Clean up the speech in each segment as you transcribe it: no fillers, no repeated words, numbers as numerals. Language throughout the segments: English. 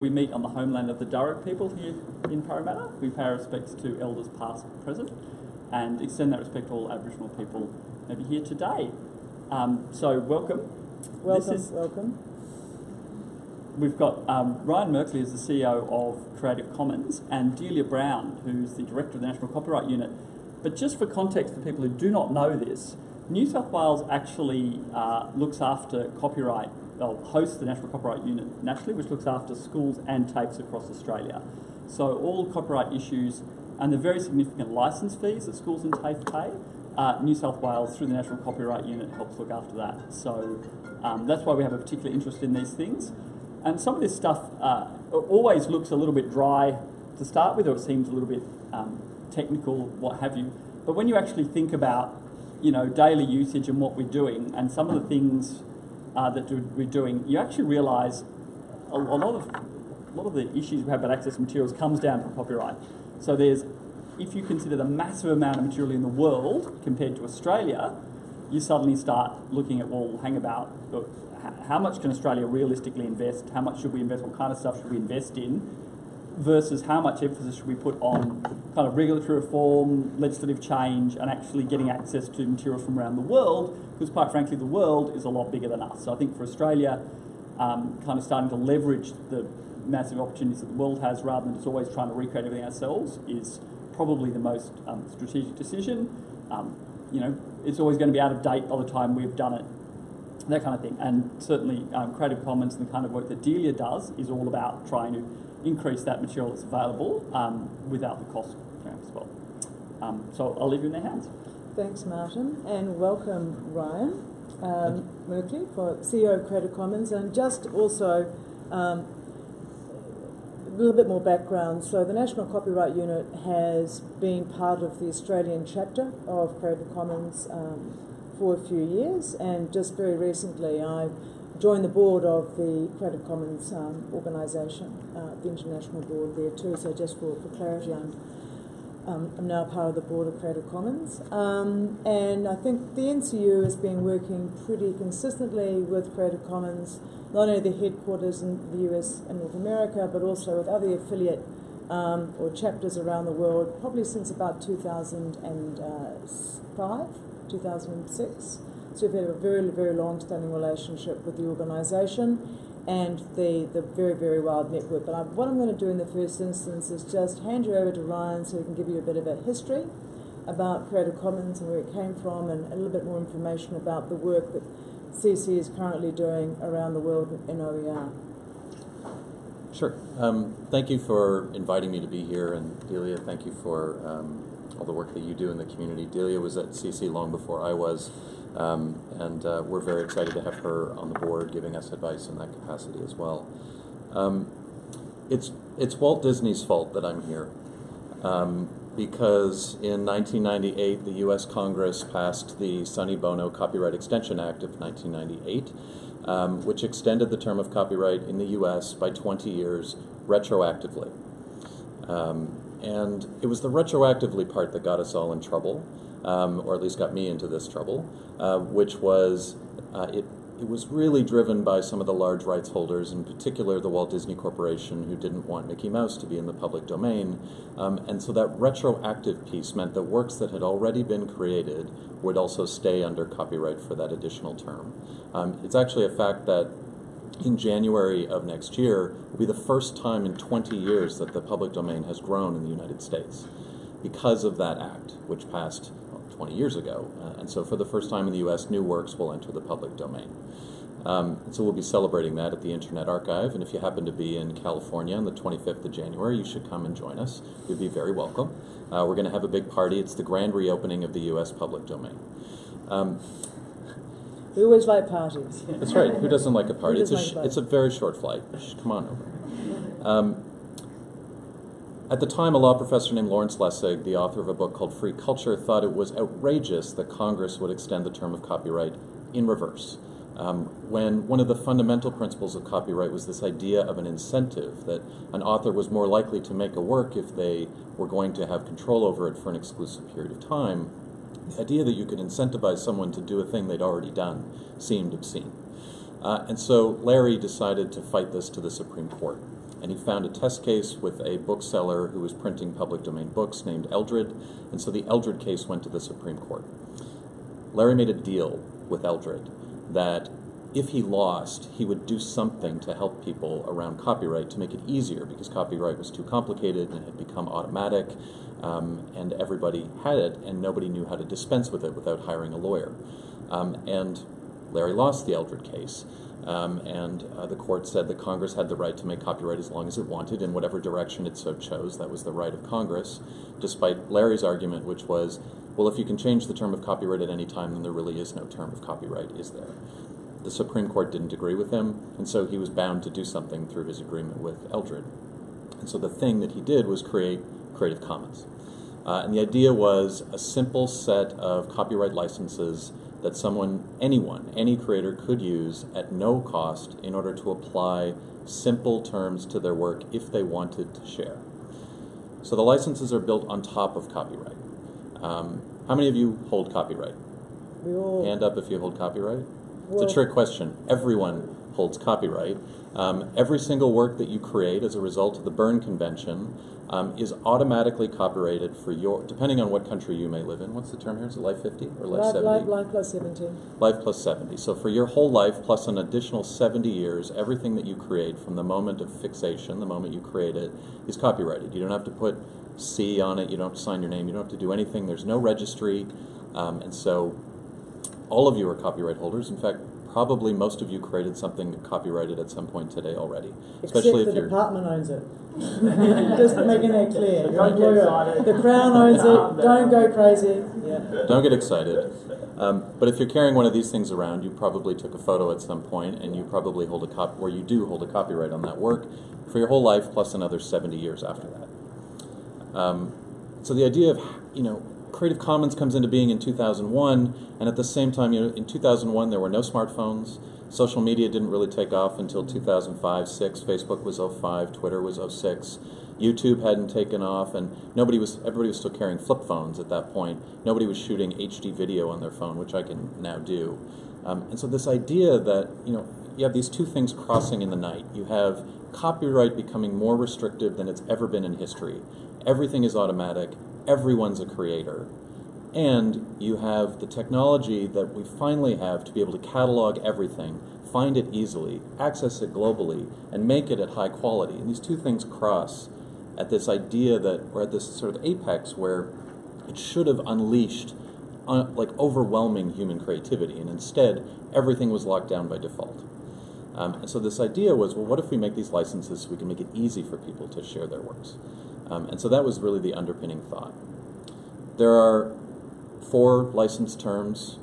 We meet on the homeland of the Darug people here in Parramatta. We pay our respects to elders past, present, and extend that respect to all Aboriginal people maybe here today. So welcome. Welcome. We've got Ryan Merkley as the CEO of Creative Commons and Delia Brown, who's the Director of the National Copyright Unit. But just for context for people who do not know this, New South Wales actually looks after copyright, hosts the National Copyright Unit nationally, which looks after schools and TAFEs across Australia. So all copyright issues and the very significant licence fees that schools and TAFE pay, New South Wales, through the National Copyright Unit, helps look after that. So that's why we have a particular interest in these things. And some of this stuff always looks a little bit dry to start with, or it seems a little bit technical, what have you. But when you actually think about, daily usage and what we're doing, and some of the things that we're doing, you actually realise a lot of the issues we have about access to materials comes down from copyright. So if you consider the massive amount of material in the world compared to Australia, you suddenly start looking at, how much can Australia realistically invest? How much should we invest? What kind of stuff should we invest in? Versus how much emphasis should we put on kind of regulatory reform, legislative change, and actually getting access to materials from around the world, because quite frankly the world is a lot bigger than us. So I think for Australia, kind of starting to leverage the massive opportunities that the world has rather than just always trying to recreate everything ourselves is probably the most strategic decision. It's always going to be out of date by the time we've done it, that kind of thing. And certainly Creative Commons and the kind of work that Delia does is all about trying to increase that material that's available without the cost as well. So I'll leave you in their hands. Thanks, Martin, and welcome, Ryan Merkley, for CEO of Creative Commons. And just also a little bit more background. So the National Copyright Unit has been part of the Australian chapter of Creative Commons for a few years, and just very recently I joined the board of the Creative Commons organisation, the international board there too. So just for clarity, I'm now part of the board of Creative Commons. And I think the NCU has been working pretty consistently with Creative Commons, not only the headquarters in the US and North America, but also with other affiliate or chapters around the world, probably since about 2005, 2006. So we've had a very, very long-standing relationship with the organisation and the very, very wide network. But what I'm going to do in the first instance is just hand you over to Ryan so he can give you a bit of a history about Creative Commons and where it came from, and a little bit more information about the work that CC is currently doing around the world in OER. Sure. Thank you for inviting me to be here, and Delia, thank you for all the work that you do in the community. Delia was at CC long before I was. And we're very excited to have her on the board giving us advice in that capacity as well. It's Walt Disney's fault that I'm here, because in 1998 the U.S. Congress passed the Sonny Bono Copyright Extension Act of 1998, which extended the term of copyright in the U.S. by 20 years retroactively. And it was the retroactively part that got us all in trouble. Or at least got me into this trouble, which was, it was really driven by some of the large rights holders, in particular the Walt Disney Corporation, who didn't want Mickey Mouse to be in the public domain. And so that retroactive piece meant that works that had already been created would also stay under copyright for that additional term. It's actually a fact that in January of next year will be the first time in 20 years that the public domain has grown in the United States because of that act, which passed 20 years ago. And so for the first time in the U.S., new works will enter the public domain. So we'll be celebrating that at the Internet Archive, and if you happen to be in California on the 25th of January, you should come and join us. You'd be very welcome. We're going to have a big party. It's the grand reopening of the U.S. public domain. We always like parties. That's right. Who doesn't like a party? It's a very short flight. Come on over. At the time, a law professor named Lawrence Lessig, the author of a book called Free Culture, thought it was outrageous that Congress would extend the term of copyright in reverse, when one of the fundamental principles of copyright was this idea of an incentive, that an author was more likely to make a work if they were going to have control over it for an exclusive period of time. The idea that you could incentivize someone to do a thing they'd already done seemed obscene. And so Larry decided to fight this to the Supreme Court. And he found a test case with a bookseller who was printing public domain books named Eldred, and so the Eldred case went to the Supreme Court. Larry made a deal with Eldred that if he lost, he would do something to help people around copyright to make it easier, because copyright was too complicated and it had become automatic, and everybody had it, and nobody knew how to dispense with it without hiring a lawyer. And Larry lost the Eldred case, and the court said that Congress had the right to make copyright as long as it wanted in whatever direction it so chose. That was the right of Congress, despite Larry's argument, which was, well, if you can change the term of copyright at any time, then there really is no term of copyright, is there? The Supreme Court didn't agree with him, and so he was bound to do something through his agreement with Eldred. And so the thing that he did was create Creative Commons. And the idea was a simple set of copyright licenses that anyone, any creator could use at no cost in order to apply simple terms to their work if they wanted to share. So the licenses are built on top of copyright. How many of you hold copyright? We all. Hand up if you hold copyright. Well, it's a trick question. Everyone holds copyright. Every single work that you create as a result of the Berne Convention is automatically copyrighted for depending on what country you may live in. What's the term here? Is it life 50 or life 70? Life plus 70. Life plus 70. So for your whole life plus an additional 70 years, everything that you create from the moment of fixation, the moment you create it, is copyrighted. You don't have to put C on it. You don't have to sign your name. You don't have to do anything. There's no registry. And so all of you are copyright holders. In fact, probably most of you created something copyrighted at some point today already. Especially Except if the you're department owns it. Just making that clear. Don't get excited. The Crown owns it. Don't go crazy. Yeah. Don't get excited. But if you're carrying one of these things around, you probably took a photo at some point, and you probably hold you do hold a copyright on that work for your whole life plus another 70 years after that. So the idea of, Creative Commons comes into being in 2001, and at the same time, in 2001 there were no smartphones. Social media didn't really take off until 2005, 6. Facebook was 05, Twitter was 06. YouTube hadn't taken off, and everybody was still carrying flip phones at that point. Nobody was shooting HD video on their phone, which I can now do. And so this idea that, you have these two things crossing in the night. You have copyright becoming more restrictive than it's ever been in history. Everything is automatic. Everyone's a creator. And you have the technology that we finally have to be able to catalog everything, find it easily, access it globally, and make it at high quality. And these two things cross at this idea that we're at this sort of apex where it should have unleashed overwhelming human creativity, and instead everything was locked down by default. And so this idea was, well, what if we make these licenses so we can make it easy for people to share their works? And so that was really the underpinning thought. There are 4 license terms: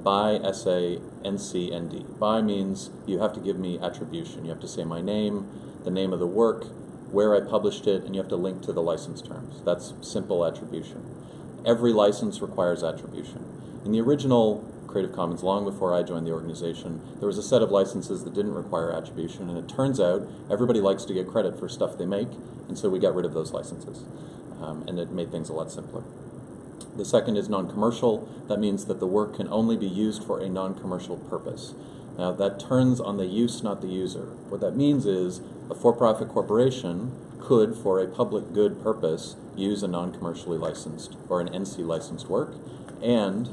BY, SA, NC, ND. BY means you have to give me attribution. You have to say my name, the name of the work, where I published it, and you have to link to the license terms. That's simple attribution. Every license requires attribution. In the original Creative Commons, long before I joined the organization, there was a set of licenses that didn't require attribution, and it turns out everybody likes to get credit for stuff they make, and so we got rid of those licenses, and it made things a lot simpler. The second is non-commercial. That means that the work can only be used for a non-commercial purpose. Now, that turns on the use, not the user. What that means is a for-profit corporation could, for a public good purpose, use a non-commercially licensed or an NC licensed work, and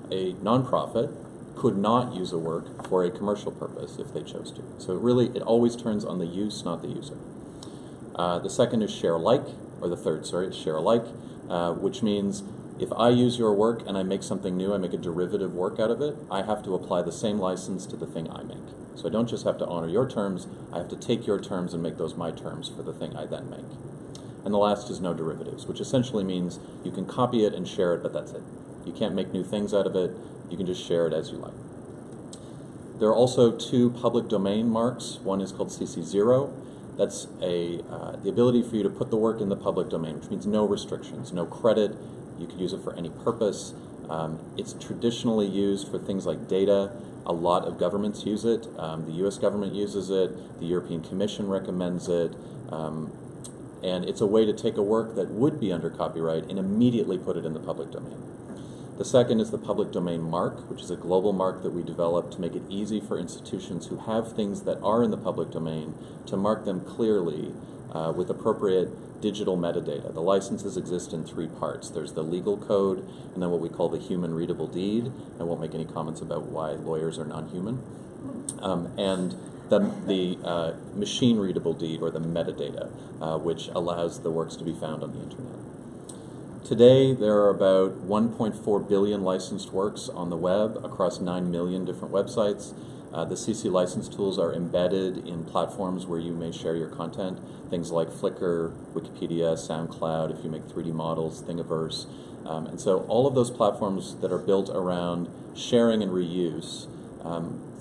a nonprofit could not use a work for a commercial purpose if they chose to. So it always turns on the use, not the user. The second is share alike, or the third, sorry, is share alike, which means if I use your work and I make something new, I make a derivative work out of it, I have to apply the same license to the thing I make. So I don't just have to honor your terms, I have to take your terms and make those my terms for the thing I then make. And the last is no derivatives, which essentially means you can copy it and share it, but that's it. You can't make new things out of it, you can just share it as you like. There are also 2 public domain marks. One is called CC0. That's the ability for you to put the work in the public domain, which means no restrictions, no credit. You could use it for any purpose. It's traditionally used for things like data. A lot of governments use it. The US government uses it. The European Commission recommends it. And it's a way to take a work that would be under copyright and immediately put it in the public domain. The second is the public domain mark, which is a global mark that we developed to make it easy for institutions who have things that are in the public domain to mark them clearly with appropriate digital metadata. The licenses exist in three parts. There's the legal code, and then what we call the human readable deed. I won't make any comments about why lawyers are non-human. And the machine readable deed, or the metadata, which allows the works to be found on the internet. Today, there are about 1.4 billion licensed works on the web across 9 million different websites. The CC license tools are embedded in platforms where you may share your content, things like Flickr, Wikipedia, SoundCloud, if you make 3D models, Thingiverse. And so all of those platforms that are built around sharing and reuse,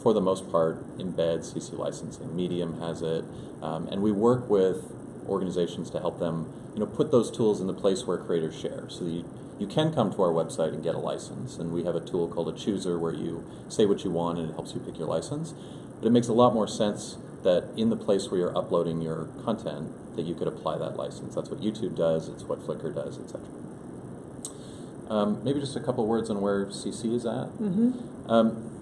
for the most part, embed CC licensing. Medium has it, and we work with organizations to help them put those tools in the place where creators share. So you can come to our website and get a license, and we have a tool called a chooser where you say what you want and it helps you pick your license. But it makes a lot more sense that in the place where you're uploading your content that you could apply that license. That's what YouTube does, it's what Flickr does, etc. Maybe just a couple words on where CC is at.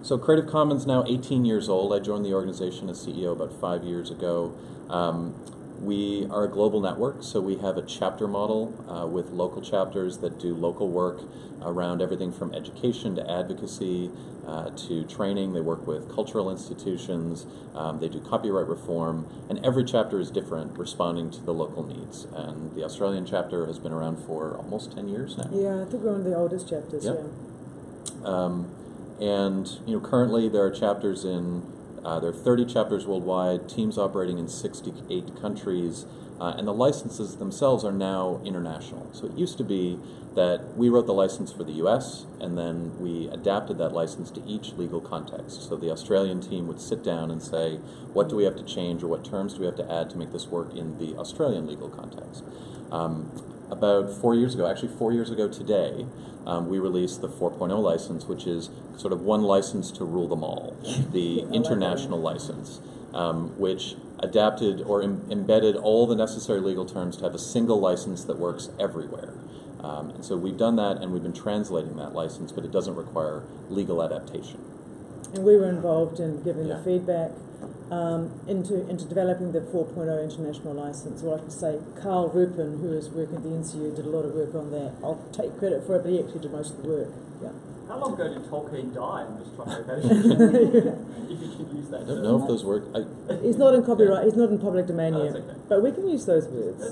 So Creative Commons now 18 years old. I joined the organization as CEO about 5 years ago. We are a global network, so we have a chapter model with local chapters that do local work around everything from education to advocacy to training. They work with cultural institutions, they do copyright reform, and every chapter is different, responding to the local needs. And the Australian chapter has been around for almost 10 years now. Yeah, I think we're one of the oldest chapters, yep. And currently there are chapters in there are 30 chapters worldwide, teams operating in 68 countries, and the licenses themselves are now international. So it used to be that we wrote the license for the US, and then we adapted that license to each legal context. So the Australian team would sit down and say, what do we have to change, or what terms do we have to add to make this work in the Australian legal context? About 4 years ago, actually 4 years ago today, we released the 4.0 license, which is sort of one license to rule them all, the international license, which adapted or embedded all the necessary legal terms to have a single license that works everywhere. And so we've done that, and we've been translating that license, but it doesn't require legal adaptation. And we were involved in giving Yeah. the feedback into developing the 4.0 international license. Well, I can say Carl Rupin, who is working at the NCU, did a lot of work on that. I'll take credit for it, but he actually did most of the work. Yeah. How long ago did Tolkien die? I'm just trying to imagine if you could use that. I don't know if those work. He's not in copyright. He's not in public domain Oh, yet. that's okay. But we can use those words.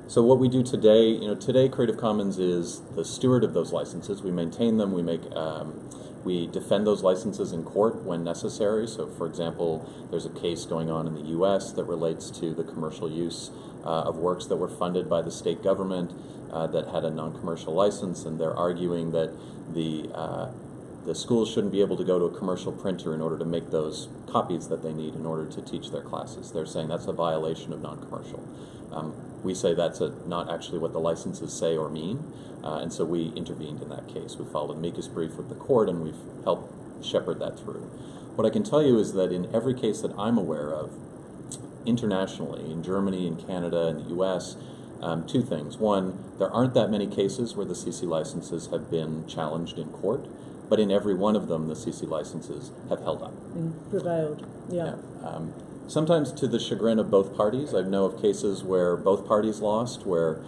So what we do today, today Creative Commons is the steward of those licenses. We maintain them. We defend those licenses in court when necessary. So, for example, there's a case going on in the U.S. that relates to the commercial use of works that were funded by the state government that had a non-commercial license, and they're arguing that the schools shouldn't be able to go to a commercial printer in order to make those copies that they need in order to teach their classes. They're saying that's a violation of non-commercial. We say that's not actually what the licenses say or mean, and so we intervened in that case. We filed an amicus brief with the court, and we've helped shepherd that through. What I can tell you is that in every case that I'm aware of, internationally, in Germany, in Canada, in the US, two things. One, there aren't that many cases where the CC licenses have been challenged in court, but in every one of them, the CC licenses have held up. Prevailed, yeah. Sometimes to the chagrin of both parties. I know of cases where both parties lost, where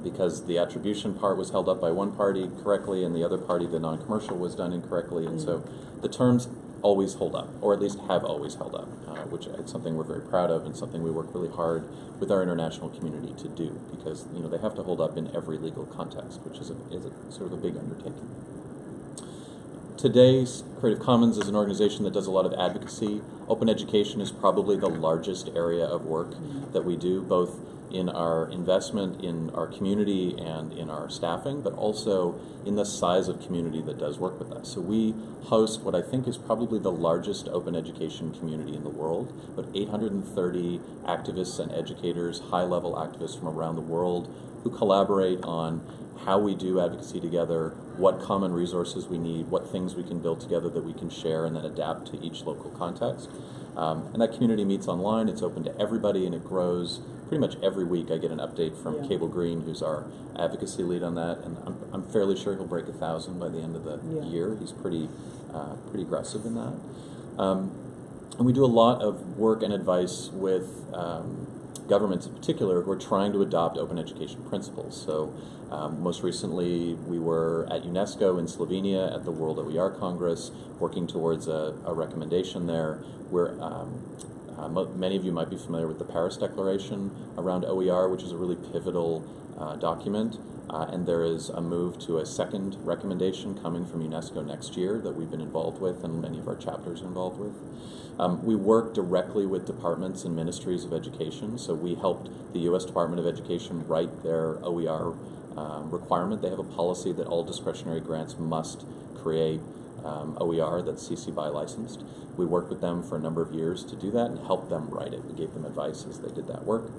because the attribution part was held up by one party correctly and the other party, the non-commercial, was done incorrectly, and so the terms always hold up, or at least have always held up, which is something we're very proud of and something we work really hard with our international community to do, because they have to hold up in every legal context, which is a sort of a big undertaking. Today's Creative Commons is an organization that does a lot of advocacy. Open education is probably the largest area of work that we do, both in our investment in our community and in our staffing, but also in the size of community that does work with us. So we host what I think is probably the largest open education community in the world, about 830 activists and educators, high-level activists from around the world, who collaborate on how we do advocacy together, what common resources we need, what things we can build together that we can share and then adapt to each local context. And that community meets online. It's open to everybody, and it grows pretty much every week. I get an update from Cable Green, who's our advocacy lead on that, and I'm fairly sure he'll break 1,000 by the end of the year. He's pretty aggressive in that. And we do a lot of work and advice with governments in particular who are trying to adopt open education principles. So most recently we were at UNESCO in Slovenia at the World OER Congress working towards a recommendation there where many of you might be familiar with the Paris Declaration around OER, which is a really pivotal document. And there is a move to a second recommendation coming from UNESCO next year that we've been involved with and many of our chapters are involved with. We work directly with departments and ministries of education. So we helped the U.S. Department of Education write their OER requirement. They have a policy that all discretionary grants must create OER that's CC BY licensed. We worked with them for a number of years to do that and helped them write it. We gave them advice as they did that work.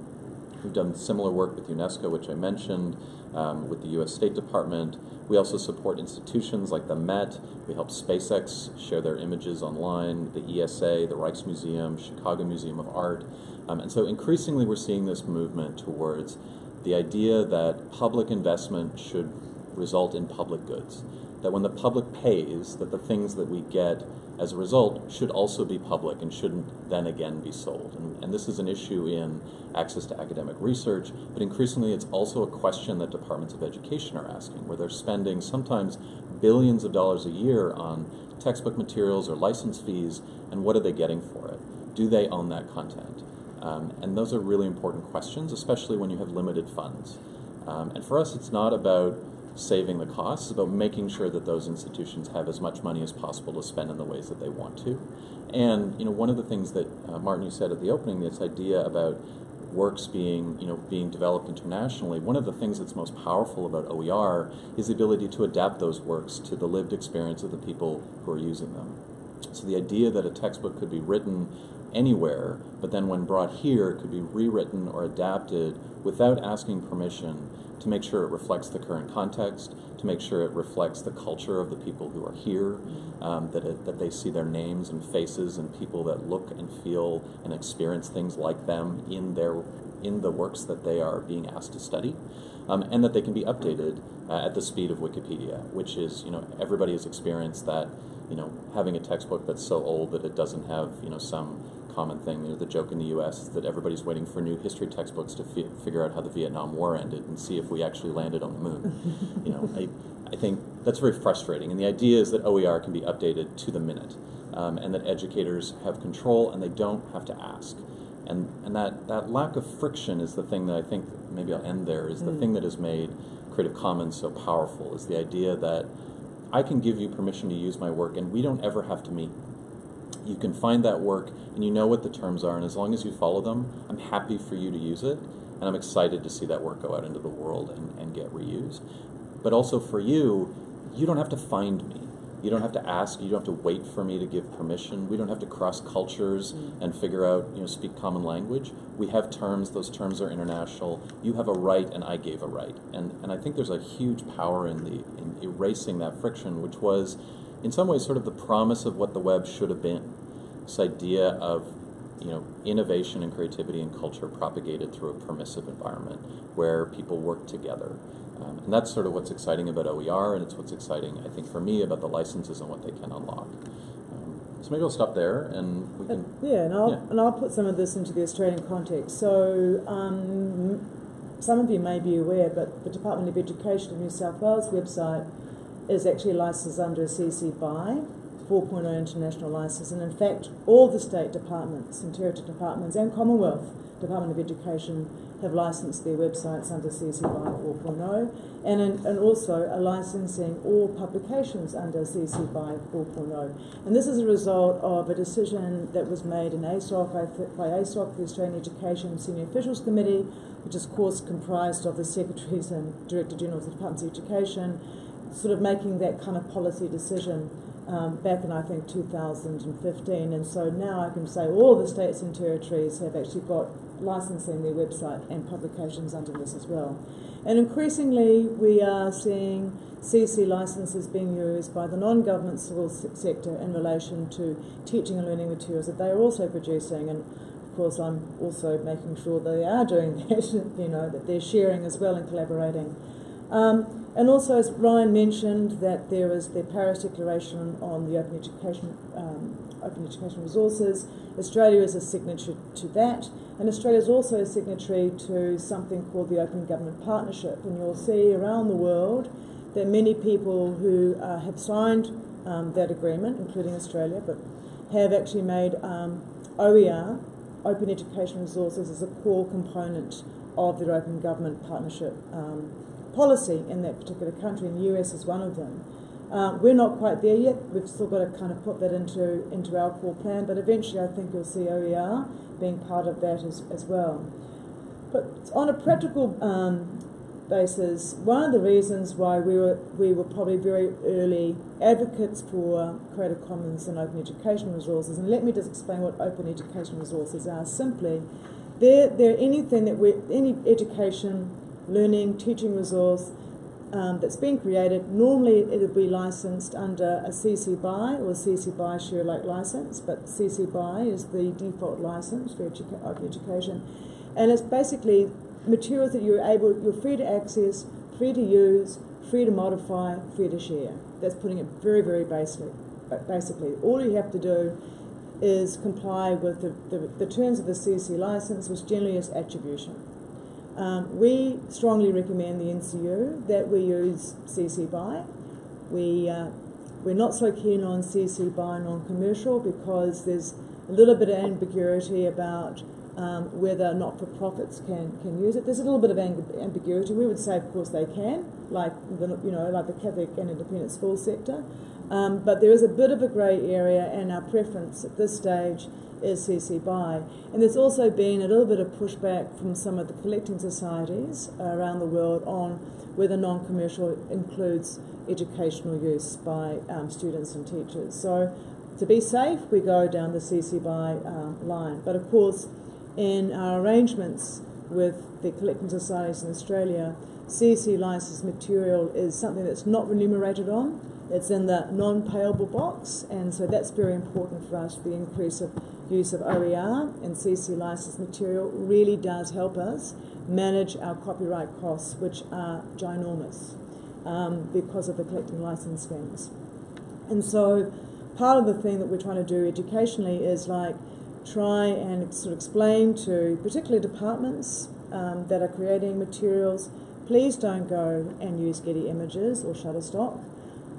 We've done similar work with UNESCO, which I mentioned, with the U.S. State Department. We also support institutions like the Met. We help SpaceX share their images online, the ESA, the Rijksmuseum, Chicago Museum of Art. And so increasingly we're seeing this movement towards the idea that public investment should result in public goods. That when the public pays, that the things that we get as a result should also be public and shouldn't then again be sold. And this is an issue in access to academic research, but increasingly it's also a question that departments of education are asking, where they're spending sometimes billions of dollars a year on textbook materials or license fees, and what are they getting for it? Do they own that content? And those are really important questions, especially when you have limited funds. And for us, it's not about saving the costs, about making sure that those institutions have as much money as possible to spend in the ways that they want to. And one of the things that Martin, you said at the opening, this idea about works being developed internationally, one of the things that's most powerful about OER is the ability to adapt those works to the lived experience of the people who are using them. So the idea that a textbook could be written anywhere, but then when brought here, it could be rewritten or adapted without asking permission to make sure it reflects the current context, to make sure it reflects the culture of the people who are here, that they see their names and faces and people that look and feel and experience things like them in the works that they are being asked to study, and that they can be updated at the speed of Wikipedia, which is, everybody has experienced that, having a textbook that's so old that it doesn't have, some common thing. The joke in the U.S. is that everybody's waiting for new history textbooks to figure out how the Vietnam War ended and see if we actually landed on the moon. I think that's very frustrating. And the idea is that OER can be updated to the minute, and that educators have control and they don't have to ask. And that lack of friction is the thing that I think, maybe I'll end there, is the thing that has made Creative Commons so powerful, is the idea that I can give you permission to use my work and we don't ever have to meet. You can find that work and you know what the terms are, and as long as you follow them, I'm happy for you to use it, and I'm excited to see that work go out into the world and get reused. But also for you, you don't have to find me. You don't have to ask, you don't have to wait for me to give permission. We don't have to cross cultures and figure out, speak common language. We have terms, those terms are international. You have a right and I gave a right. And I think there's a huge power in erasing that friction, which was in some ways sort of the promise of what the web should have been. This idea of innovation and creativity and culture propagated through a permissive environment where people work together. And that's sort of what's exciting about OER, and it's what's exciting, I think, for me about the licenses and what they can unlock. So maybe I'll stop there, and we can... And I'll put some of this into the Australian context. So some of you may be aware, but the Department of Education of New South Wales website is actually licensed under a CC BY 4.0 international license, and in fact all the state departments and territory departments and Commonwealth Department of Education have licensed their websites under CC BY 4.0, and also are licensing all publications under CC BY 4.0. And this is a result of a decision that was made in ASOC, by ASOC, the Australian Education Senior Officials Committee, which is of course comprised of the Secretaries and Director General of the Departments of Education, sort of making that kind of policy decision back in, I think, 2015. And so now I can say all the states and territories have actually got licensing their website and publications under this as well. And increasingly we are seeing CC licenses being used by the non-government civil sector in relation to teaching and learning materials that they are also producing. And of course I'm also making sure they are doing that, you know, that they're sharing as well and collaborating. And also, as Ryan mentioned, that there is the Paris Declaration on the Open Education Resources. Australia is a signatory to that, and Australia is also a signatory to something called the Open Government Partnership. And you'll see around the world that many people who have signed that agreement, including Australia, but have actually made OER, Open Education Resources, as a core component of their Open Government Partnership policy in that particular country, and the US is one of them. We're not quite there yet. We've still got to kind of put that into our core plan, but eventually I think you'll see OER being part of that as well. But on a practical basis, one of the reasons why we were probably very early advocates for Creative Commons and Open Education Resources, and let me just explain what Open Education Resources are simply. They're anything that any education, learning, teaching resource that's been created. Normally it will be licensed under a CC BY or a CC BY share-alike license, but CC BY is the default license for open education. And it's basically materials that you're free to access, free to use, free to modify, free to share. That's putting it very, very basically. All you have to do is comply with the terms of the CC license, which generally is attribution. We strongly recommend the NCU that we use CC BY. We're not so keen on CC BY non-commercial because there's a little bit of ambiguity about whether not-for-profits can use it. There's a little bit of ambiguity. We would say, of course, they can, like the Catholic and independent school sector. But there is a bit of a grey area, and our preference at this stage is CC BY. And there's also been a little bit of pushback from some of the collecting societies around the world on whether non-commercial includes educational use by students and teachers. So to be safe, we go down the CC BY line. But of course, in our arrangements with the collecting societies in Australia, CC licensed material is something that's not remunerated on. It's in the non-payable box, and so that's very important for us. The increase of use of OER and CC licensed material really does help us manage our copyright costs, which are ginormous because of the collecting license schemes. And so part of the thing that we're trying to do educationally is like try and sort of explain to particularly departments that are creating materials, please don't go and use Getty Images or Shutterstock.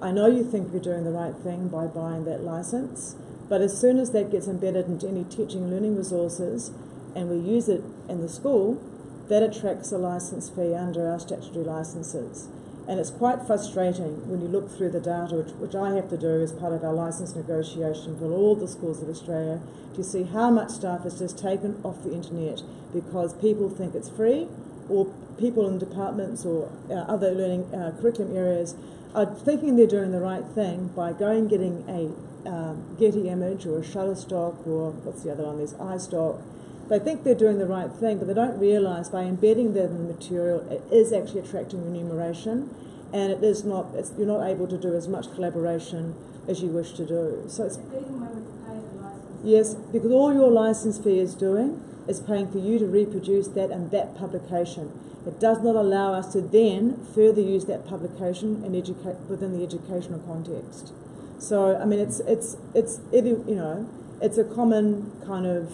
I know you think you're doing the right thing by buying that license, but as soon as that gets embedded into any teaching and learning resources and we use it in the school, that attracts a license fee under our statutory licenses. And it's quite frustrating when you look through the data, which I have to do as part of our license negotiation for all the schools of Australia, to see how much stuff is just taken off the internet because people think it's free, or people in departments or other learning curriculum areas are thinking they're doing the right thing by going getting a Getty image or a Shutterstock or what's the other one, there's iStock. They think they're doing the right thing, but they don't realise by embedding that in the material, it is actually attracting remuneration, and it is not. You're not able to do as much collaboration as you wish to do. So it's yes, because all your license fee is doing is paying for you to reproduce that and that publication. It does not allow us to then further use that publication and educate within the educational context. So I mean, it's a common kind of.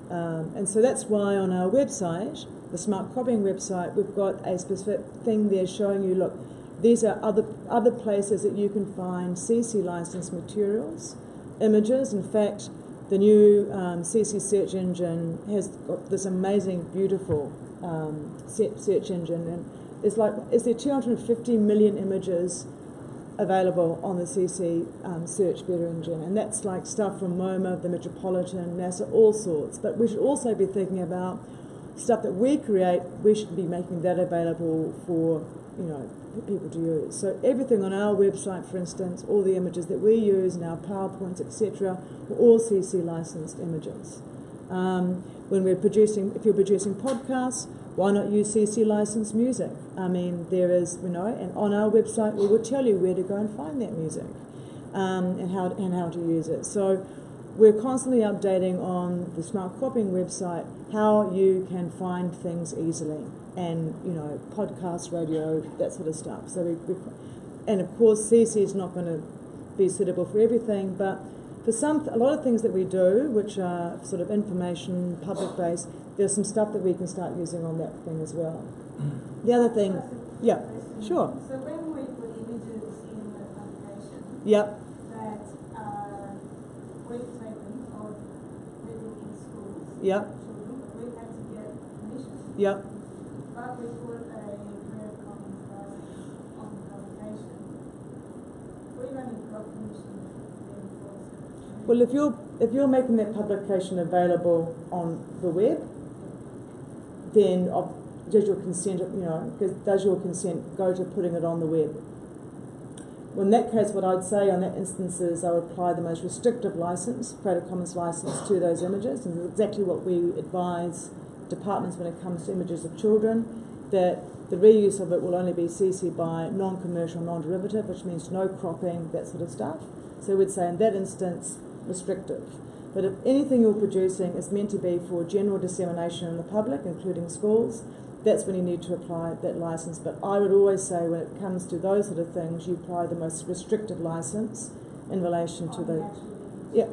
And so that's why on our website, the Smart Copying website, we've got a specific thing there showing you, look, these are other places that you can find CC licensed materials, images. In fact, the new CC search engine has got this amazing, beautiful search engine, and is there 250 million images available on the CC search better engine, and that's like stuff from MoMA, the Metropolitan, NASA, all sorts. But we should also be thinking about stuff that we create, we should be making that available for, for people to use. So everything on our website, for instance, all the images that we use in our PowerPoints, etc., are all CC licensed images. When we're producing, if you're producing podcasts, why not use CC licensed music? I mean, there is, and on our website we will tell you where to go and find that music, and how to use it. So we're constantly updating on the Smart Copying website how you can find things easily, and podcasts, radio, that sort of stuff. So and of course CC is not going to be suitable for everything, but for a lot of things that we do, which are sort of information, public-based, there's some stuff that we can start using on that thing as well. The other thing, yeah, sure. So when we put images in the publication, Yep. that we've taken of people in schools, Yep. children, we've had to get permission. Yep. But we put a Creative Commons license on the publication. We've only got permission to enforce it. Well, if you're making that publication available on the web, then does your consent go to putting it on the web? Well, in that case, what I'd say on that instance is I would apply the most restrictive license, Creative Commons license, to those images, and that's exactly what we advise departments when it comes to images of children, that the reuse of it will only be CC by non-commercial, non-derivative, which means no cropping, that sort of stuff. So we'd say in that instance, restrictive. But if anything you're producing is meant to be for general dissemination in the public, including schools, that's when you need to apply that license. But I would always say when it comes to those sort of things, you apply the most restrictive license in relation to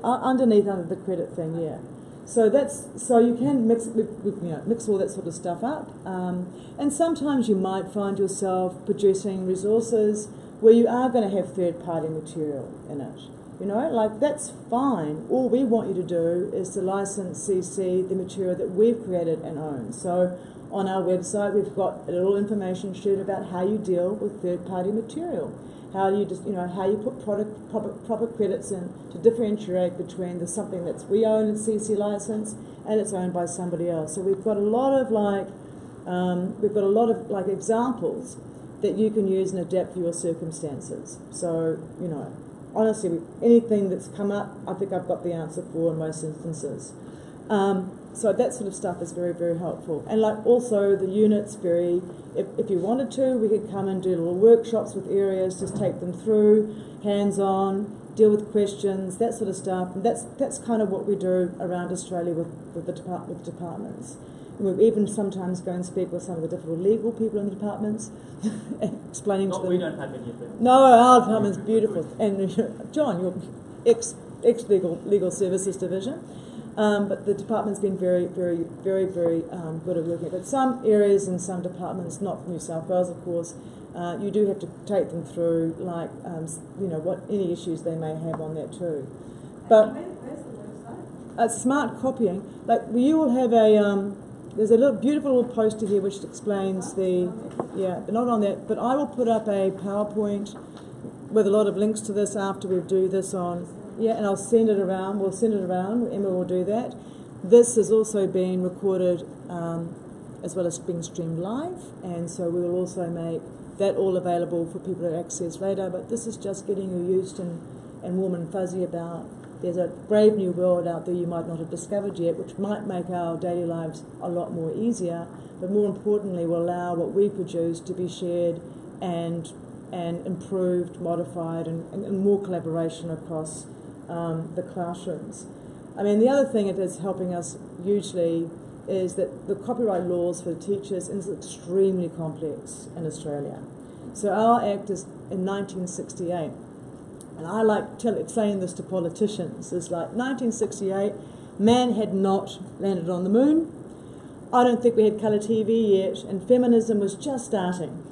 underneath under the credit thing, yeah. So you can mix all that sort of stuff up, and sometimes you might find yourself producing resources where you are going to have third-party material in it. That's fine. All we want you to do is to license CC the material that we've created and own. So on our website, we've got a little information sheet about how you deal with third-party material, how you how you put proper credits in to differentiate between something that's we own and CC license and it's owned by somebody else. So we've got a lot of examples that you can use and adapt for your circumstances. So honestly, anything that's come up, I think I've got the answer for in most instances. So that sort of stuff is very, very helpful. And also the units if you wanted to, we could come and do little workshops with areas, just take them through, hands-on, deal with questions, that sort of stuff. And that's kind of what we do around Australia with departments. And we even sometimes go and speak with some of the difficult legal people in the departments, explaining to them. We don't have any of them. No, our department's beautiful. And John, you're ex-legal services division. But the department's been very, very, very, very good at working. But some areas and some departments, not New South Wales, of course, you do have to take them through, what any issues they may have on that too. But Where's the website? Smart Copying, you will have there's a beautiful little poster here which explains but not on that. But I will put up a PowerPoint with a lot of links to this after we do this on. Yeah, and I'll send it around. We'll send it around. Emma will do that. This has also been recorded as well as being streamed live, and so we will also make that all available for people to access later. But this is just getting you used and warm and fuzzy about. There's a brave new world out there you might not have discovered yet, which might make our daily lives a lot more easier, but more importantly will allow what we produce to be shared and improved, modified, and more collaboration across the classrooms. I mean, the other thing that is helping us hugely is that the copyright laws for the teachers is extremely complex in Australia. So our Act is in 1968. And I like saying this to politicians. It's like 1968, man had not landed on the moon. I don't think we had colour TV yet, and feminism was just starting.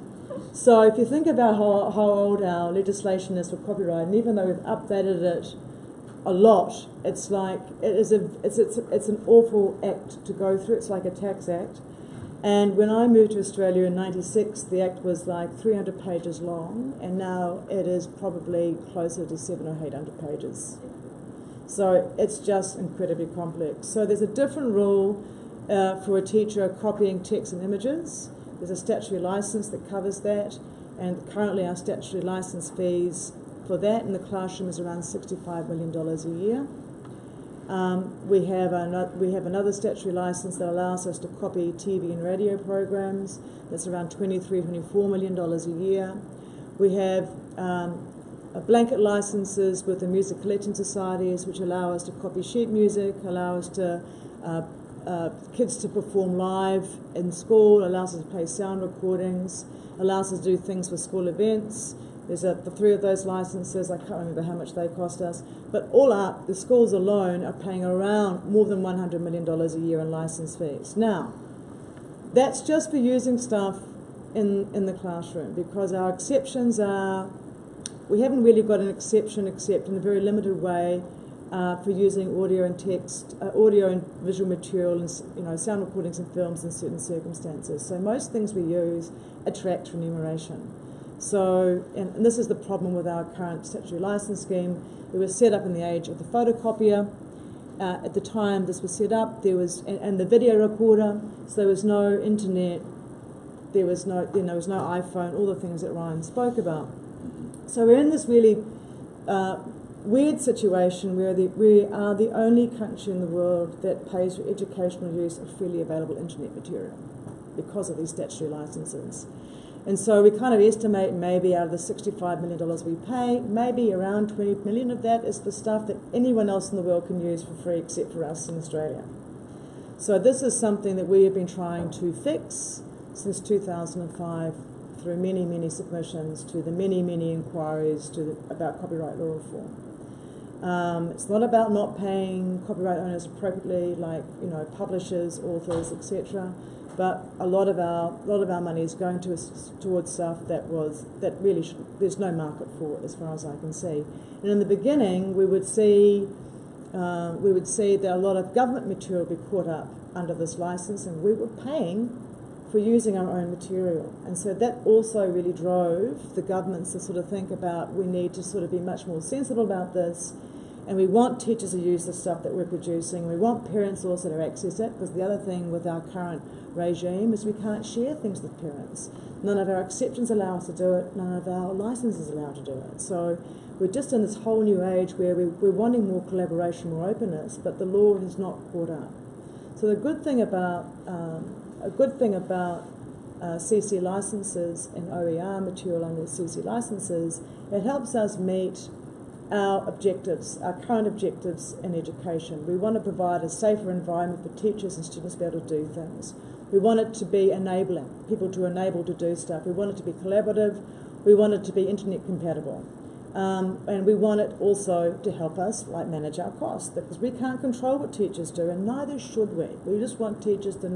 So if you think about how old our legislation is for copyright, and even though we've updated it a lot, it's an awful act to go through. It's like a tax act. And when I moved to Australia in '96, the Act was like 300 pages long, and now it is probably closer to 700 or 800 pages. So it's just incredibly complex. So there's a different rule for a teacher copying text and images. There's a statutory licence that covers that, and currently our statutory licence fees for that in the classroom is around $65 million a year. We have another statutory licence that allows us to copy TV and radio programs. That's around $23–24 million a year. We have blanket licences with the music collecting societies, which allow us to copy sheet music, allow us to kids to perform live in school, allows us to play sound recordings, allows us to do things for school events. There's the 3 of those licences. I can't remember how much they cost us, but all up, the schools alone are paying around more than $100 million a year in licence fees. Now, that's just for using stuff in the classroom, because our exceptions are, we haven't really got an exception except in a very limited way for using audio and text, audio and visual material, and sound recordings and films in certain circumstances. So most things we use attract remuneration. So, and this is the problem with our current statutory licence scheme. It was set up in the age of the photocopier. At the time this was set up, there was and the video recorder. So there was no internet, there was no iPhone, all the things that Ryan spoke about. So we're in this really weird situation where we are the only country in the world that pays for educational use of freely available internet material because of these statutory licences. And so we kind of estimate maybe out of the $65 million we pay, maybe around 20 million of that is the stuff that anyone else in the world can use for free except for us in Australia. So this is something that we have been trying to fix since 2005 through many, many submissions to the many, many inquiries about copyright law reform. It's not about not paying copyright owners appropriately, like publishers, authors, etc. But a lot of our money is going towards stuff that really there's no market for, as far as I can see. And in the beginning, we would see that a lot of government material would be caught up under this license, and we were paying for using our own material. And so that also really drove the governments to sort of think about, we need to sort of be much more sensible about this, and we want teachers to use the stuff that we're producing. We want parents also to access it, because the other thing with our current regime is we can't share things with parents. None of our exceptions allow us to do it, none of our licenses allow to do it. So we're just in this whole new age where we're wanting more collaboration, more openness, but the law has not caught up. So the good thing about CC licenses and OER material under CC licenses, it helps us meet our objectives, our current objectives in education. We want to provide a safer environment for teachers and students to be able to do things. We want it to be enabling, people to enable to do stuff. We want it to be collaborative. We want it to be internet compatible. And we want it also to help us manage our costs, because we can't control what teachers do, and neither should we. We just want teachers to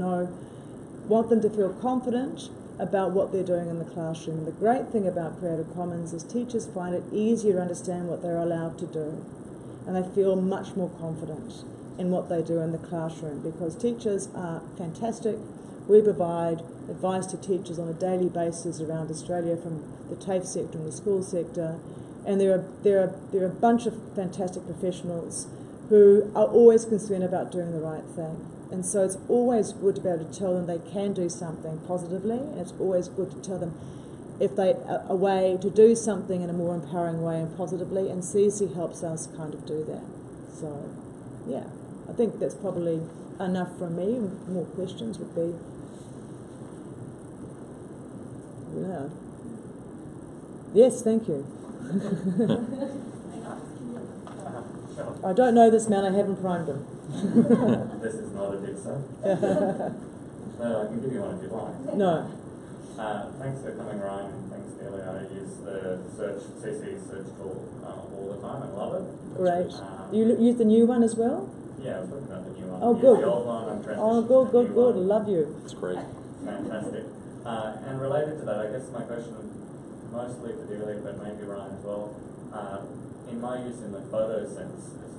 want them to feel confident about what they're doing in the classroom. And the great thing about Creative Commons is teachers find it easier to understand what they're allowed to do, and they feel much more confident in what they do in the classroom, because teachers are fantastic. We provide advice to teachers on a daily basis around Australia from the TAFE sector and the school sector, and there are a bunch of fantastic professionals who are always concerned about doing the right thing. And so it's always good to be able to tell them they can do something positively, and it's always good to tell them if they a way to do something in a more empowering way and positively, and CC helps us kind of do that. So, yeah, I think that's probably enough from me. More questions would be... Yeah. Yes, thank you. I don't know this man, I haven't primed him. This is not a big set. No, I can give you one if you'd like. No. Thanks for coming, Ryan, and thanks, Delia. I use the CC search tool all the time. I love it. Great. You use the new one as well? Yeah, I was talking about the new one. Oh, Use good. The old one, I'm Oh, transitioning good. to the new one. Love you. It's great. Fantastic. And related to that, I guess my question mostly for Delia, but maybe Ryan as well. In my use in the photo sense, is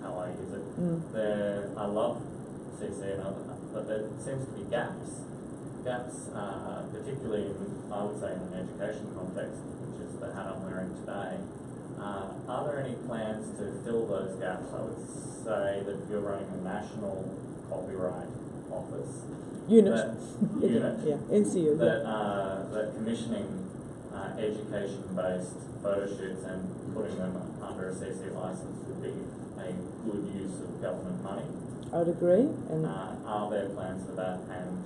how I use it. I love CC and other, but there seems to be gaps. Gaps, particularly I would say in an education context, which is the hat I'm wearing today. Are there any plans to fill those gaps? I would say that if you're running a national copyright office. Unit. Unit. Yeah, NCU. That commissioning education-based photo shoots and putting them under a CC license would be a good use of government money. I would agree. And Are there plans for that? And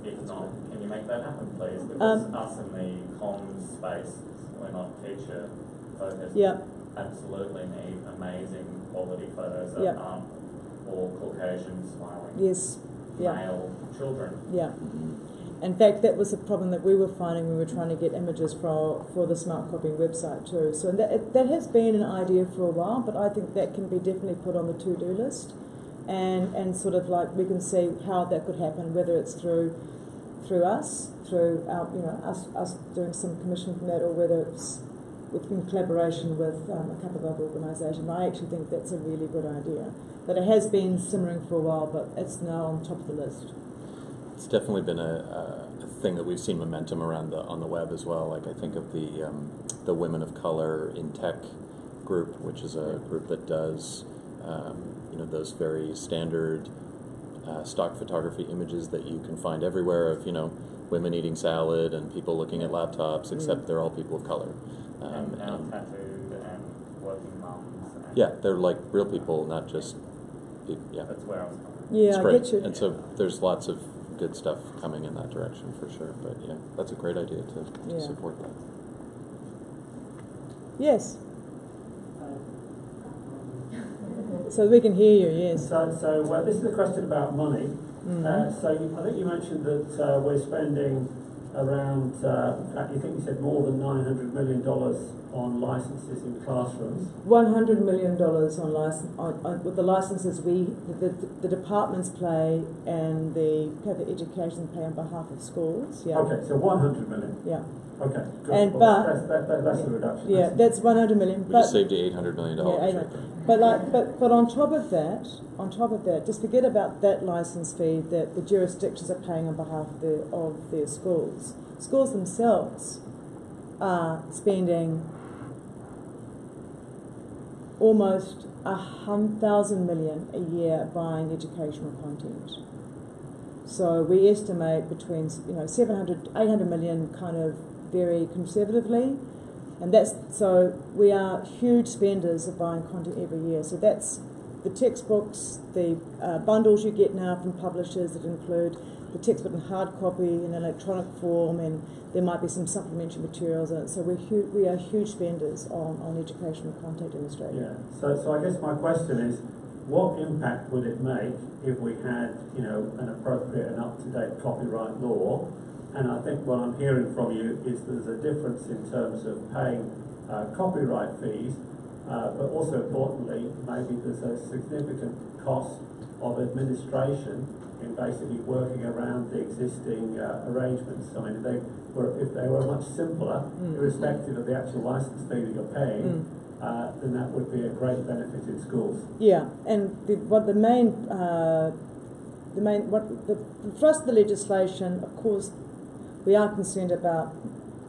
if not, can you make that happen, please? Because us in the comms space, we're not teacher focused. Yeah. Absolutely need amazing quality photos that Yeah. aren't all Caucasian smiling yes. Yeah. male children. Yeah. In fact, that was a problem that we were finding when we were trying to get images for the smart copying website too. So that has been an idea for a while, but I think that can be definitely put on the to-do list, and sort of like we can see how that could happen, whether it's through us, through our, us doing some commission from that, or whether it's in collaboration with a couple of other organisations. I actually think that's a really good idea. But it has been simmering for a while, but it's now on top of the list. It's definitely been a thing that we've seen momentum around on the web as well. Like I think of the Women of Color in Tech group, which is a group that does those very standard stock photography images that you can find everywhere of women eating salad and people looking at laptops, except they're all people of color. And now tattooed and working mums. And Yeah, they're like real people, not just yeah. that's where I was going. Yeah, It's I great. get you. And so there's lots of good stuff coming in that direction for sure. But yeah, that's a great idea to Yeah. support that. Yes. So we can hear you, yes. So this is a question about money. Mhm. I think you mentioned that we're spending around, in fact, you think you said more than $900 million on licenses in classrooms. $100 million on license with the licenses the departments play and the education pay on behalf of schools. Yeah. Okay, so 100 million. Yeah. Okay, good. And Well, but that's the reduction. yeah, that's 100 million. We But just saved you $800 million. yeah, Right anyway. there. But on top of that, just forget about that license fee that the jurisdictions are paying on behalf of their schools. Schools themselves are spending almost 1,000 million a year buying educational content. So we estimate between 700, 800 million, kind of very conservatively. And so we are huge spenders of buying content every year. So that's the textbooks, the bundles you get now from publishers that include the textbook in hard copy in electronic form, and there might be some supplementary materials in it. So we are huge spenders on educational content in Australia. Yeah. So I guess my question is, what impact would it make if we had, an appropriate and up-to-date copyright law? And I think what I'm hearing from you is there's a difference in terms of paying copyright fees, but also importantly, maybe there's a significant cost of administration in basically working around the existing arrangements. I mean, if they were much simpler, irrespective of the actual license fee that you're paying, then that would be a great benefit in schools. Yeah, and the thrust of the legislation, of course, we are concerned about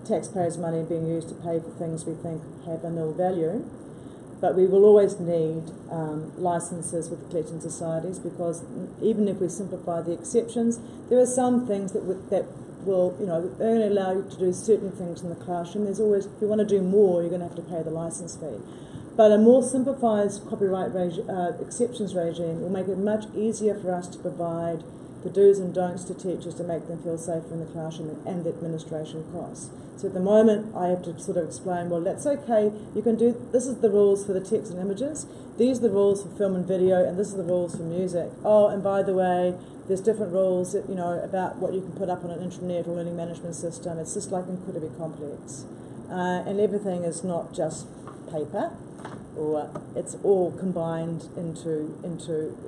taxpayers' money being used to pay for things we think have a nil value, but we will always need licenses with the collecting societies, because even if we simplify the exceptions, there are some things that will, they only allow you to do certain things in the classroom. There's always, if you want to do more, you're going to have to pay the license fee. But a more simplified copyright exceptions regime will make it much easier for us to provide the do's and don'ts to teachers to make them feel safer in the classroom, and the administration costs. So at the moment, I have to sort of explain, well, that's okay, you can do, this is the rules for the text and images, these are the rules for film and video, and this is the rules for music. Oh, and by the way, there's different rules, about what you can put up on an intranet or learning management system. It's just like incredibly complex. And everything is not just paper, or it's all combined into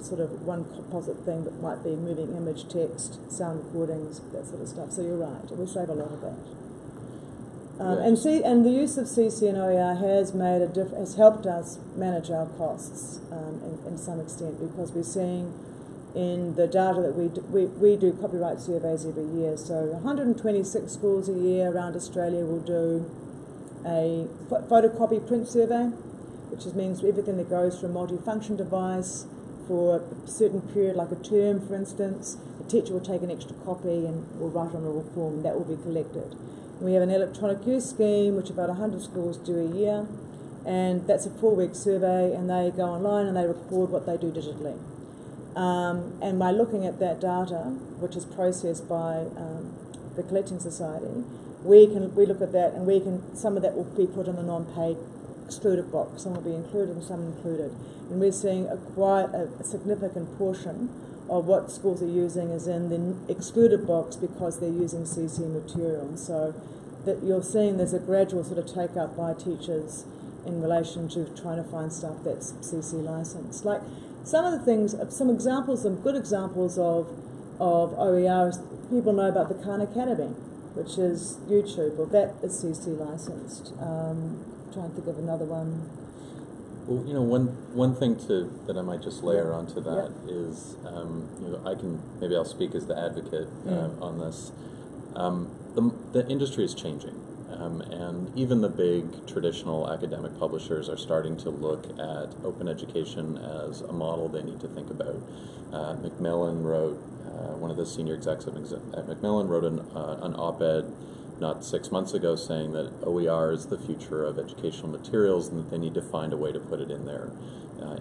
sort of one composite thing that might be moving image, text, sound recordings, that sort of stuff. So you're right, we save a lot of that. And the use of CC and OER has helped us manage our costs in some extent, because we're seeing in the data that we do copyright surveys every year. So 126 schools a year around Australia will do a photocopy print survey, which means everything that goes from a multifunction device for a certain period, like a term, for instance, a teacher will take an extra copy and will write on a little form, and that will be collected. And we have an electronic use scheme, which about 100 schools do a year, and that's a 4-week survey, and they go online and they record what they do digitally. And by looking at that data, which is processed by the Collecting Society, we look at that, and some of that will be put in the non-paid excluded box. Some will be included and some included. And we're seeing quite a significant portion of what schools are using is in the excluded box because they're using CC material. And so that you're seeing there's a gradual sort of take up by teachers in relation to trying to find stuff that's CC licensed. Like some of the things, some good examples of OER is people know about the Khan Academy, which is YouTube. Well, that is CC licensed. Trying to think of another one. Well, one thing that I might just layer onto that is, maybe I'll speak as the advocate on this. The industry is changing, and even the big traditional academic publishers are starting to look at open education as a model they need to think about. Macmillan wrote, one of the senior execs at Macmillan wrote an op-ed not 6 months ago saying that OER is the future of educational materials and that they need to find a way to put it in there,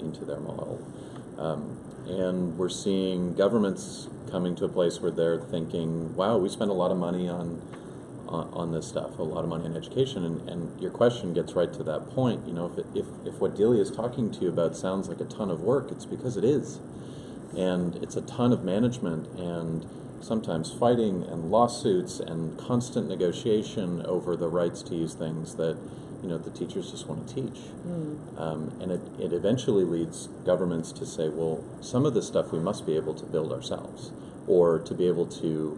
into their model. And we're seeing governments coming to a place where they're thinking, wow, we spend a lot of money on this stuff, a lot of money on education, and your question gets right to that point. If what Delia is talking to you about sounds like a ton of work, it's because it is. And it's a ton of management and sometimes fighting and lawsuits and constant negotiation over the rights to use things that the teachers just want to teach. And it eventually leads governments to say, well, some of this stuff we must be able to build ourselves, or to be able to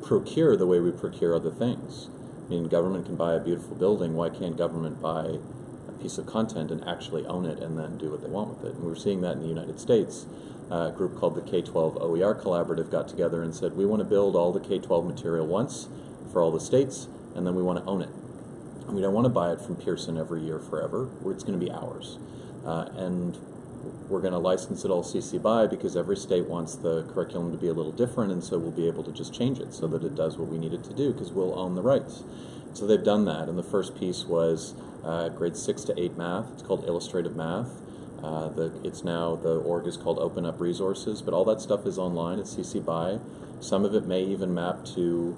procure the way we procure other things. I mean, government can buy a beautiful building. Why can't government buy a piece of content and actually own it and then do what they want with it? And we're seeing that in the United States. A group called the K-12 OER Collaborative got together and said, we want to build all the K-12 material once for all the states, and then we want to own it. And we don't want to buy it from Pearson every year forever. It's going to be ours. And we're going to license it all CC BY because every state wants the curriculum to be a little different, and so we'll be able to just change it so that it does what we need it to do because we'll own the rights. So they've done that, and the first piece was grades 6 to 8 math. It's called Illustrative Math. The org is called Open Up Resources, but all that stuff is online. It's CC BY. Some of it may even map to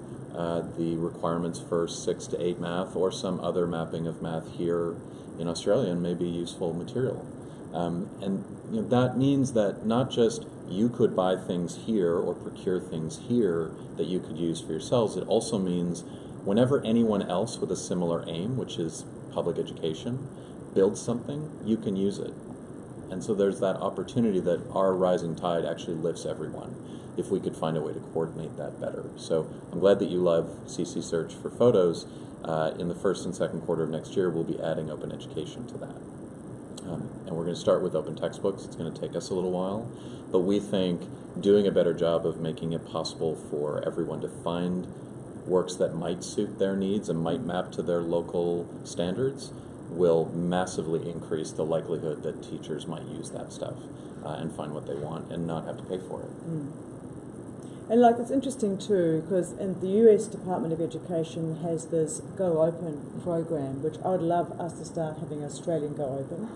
the requirements for 6 to 8 math or some other mapping of math here in Australia, and may be useful material. And that means that not just you could buy things here or procure things here that you could use for yourselves, it also means whenever anyone else with a similar aim, which is public education, builds something, you can use it. And so there's that opportunity that our rising tide actually lifts everyone if we could find a way to coordinate that better. So I'm glad that you love CC Search for photos. In the first and second quarter of next year, we'll be adding open education to that. And we're going to start with open textbooks. It's going to take us a little while, but we think doing a better job of making it possible for everyone to find works that might suit their needs and might map to their local standards will massively increase the likelihood that teachers might use that stuff and find what they want and not have to pay for it. And it's interesting too, because in the US Department of Education has this Go Open program, which I would love us to start having Australian Go Open,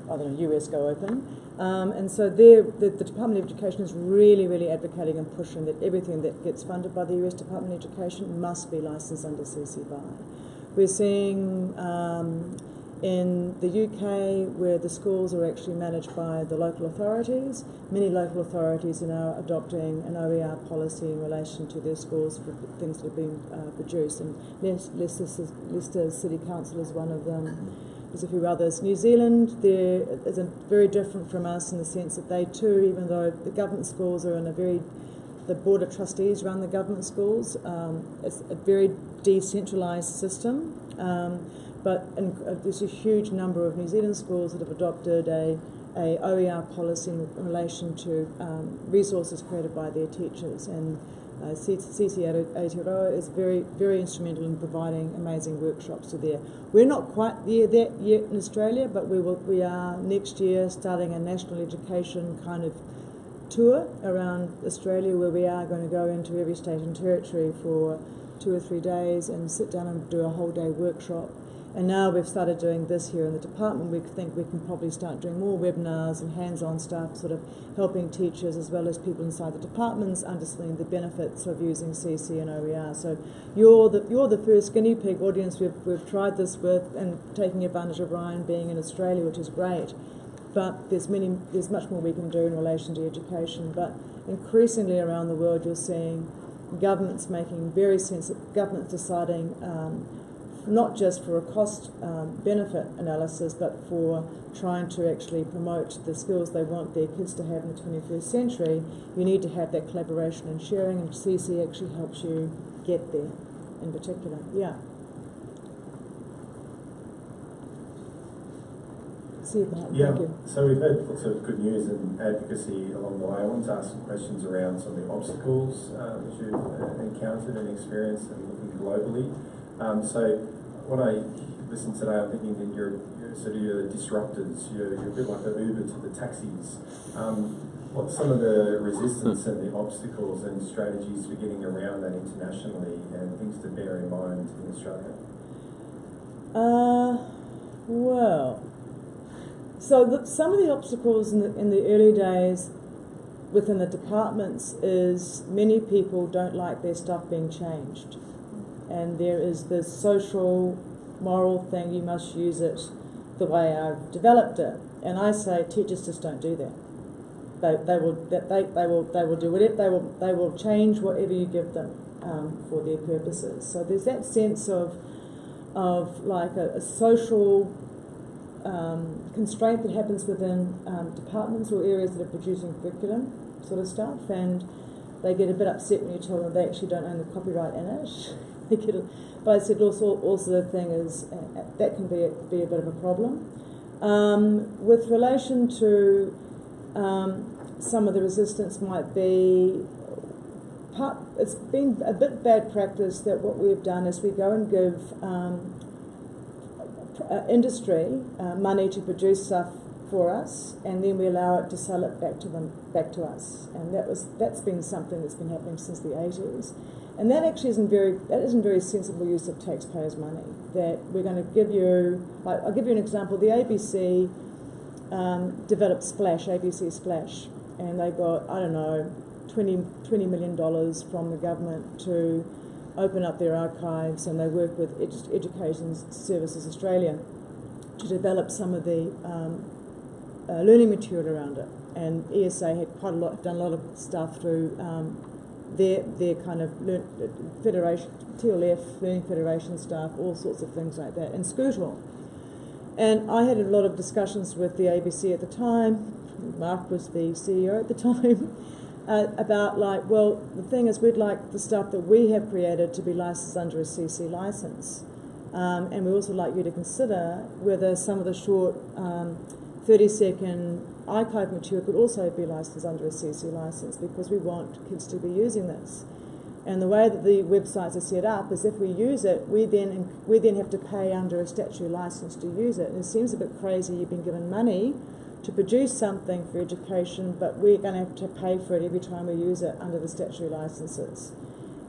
rather than US Go Open. And so the Department of Education is really, really advocating and pushing that everything that gets funded by the US Department of Education must be licensed under CC BY. We're seeing in the UK, where the schools are actually managed by the local authorities, many local authorities are now adopting an OER policy in relation to their schools for things that are being produced. And Leicester City Council is one of them. There's a few others. New Zealand is very different from us in the sense that they too, even though the government schools are in the Board of Trustees run the government schools, it's a very decentralised system. But there's a huge number of New Zealand schools that have adopted a a OER policy in relation to resources created by their teachers, and CC Aotearoa is very, very instrumental in providing amazing workshops to there. We're not quite there yet in Australia, but we are next year starting a national education kind of tour around Australia, where we are going to go into every state and territory for 2 or 3 days and sit down and do a whole day workshop. And now we've started doing this here in the department. We think we can probably start doing more webinars and hands-on stuff, sort of helping teachers as well as people inside the departments understanding the benefits of using CC and OER. So you're the first guinea pig audience we've tried this with, and taking advantage of Ryan being in Australia, which is great. But there's much more we can do in relation to education. But increasingly around the world, you're seeing governments making very sensitive, governments deciding not just for a cost benefit analysis, but for trying to actually promote the skills they want their kids to have in the 21st century. You need to have that collaboration and sharing, and CC actually helps you get there in particular. Yeah. Yeah, so we've had lots of good news and advocacy along the way. I want to ask some questions around some of the obstacles that you've encountered and experienced, and looking globally. So when I listened today, I'm thinking that you're the disruptors. You're a bit like the Uber to the taxis. What's some of the resistance and the obstacles and strategies for getting around that internationally, and things to bear in mind in Australia? Well, so some of the obstacles in the early days within the departments is many people don't like their stuff being changed. And there is this social, moral thing, you must use it the way I've developed it. And I say teachers just don't do that. They will do whatever, they will change whatever you give them for their purposes. So there's that sense of like a social constraint that happens within departments or areas that are producing curriculum sort of stuff, and they get a bit upset when you tell them they actually don't own the copyright in it. But I said also the thing is that can be a bit of a problem. With relation to some of the resistance might be it's been a bit bad practice that what we've done is we go and give industry money to produce stuff for us, and then we allow it to sell it back to us, and that's been something that's been happening since the 80s, and that actually isn't very sensible use of taxpayers' money. That we're going to give you, like, I'll give you an example. The ABC developed Splash, ABC Splash, and they got, I don't know, $20 million from the government to open up their archives, and they work with Education Services Australia to develop some of the learning material around it. And ESA had done a lot of stuff through their kind of federation, TLF, Learning Federation stuff, all sorts of things like that, and Scootle. And I had a lot of discussions with the ABC at the time. Mark was the CEO at the time. About, like, well, the thing is, we'd like the stuff that we have created to be licensed under a CC license. And we also like you to consider whether some of the short 30-second archive material could also be licensed under a CC license, because we want kids to be using this. And the way that the websites are set up is if we use it, we then have to pay under a statutory license to use it. And it seems a bit crazy. You've been given money to produce something for education, but we're going to have to pay for it every time we use it under the statutory licenses.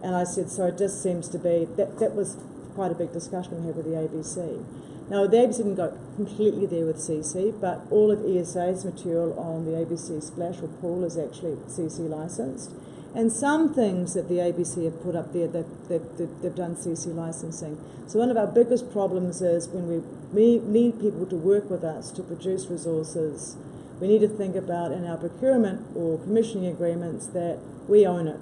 And I said, so it just seems to be, that was quite a big discussion we had with the ABC. Now, the ABC didn't go completely there with CC, but all of ESA's material on the ABC Splash or pool is actually CC licensed. And some things that the ABC have put up there, they've done CC licensing. So one of our biggest problems is when we need people to work with us to produce resources, we need to think about in our procurement or commissioning agreements that we own it.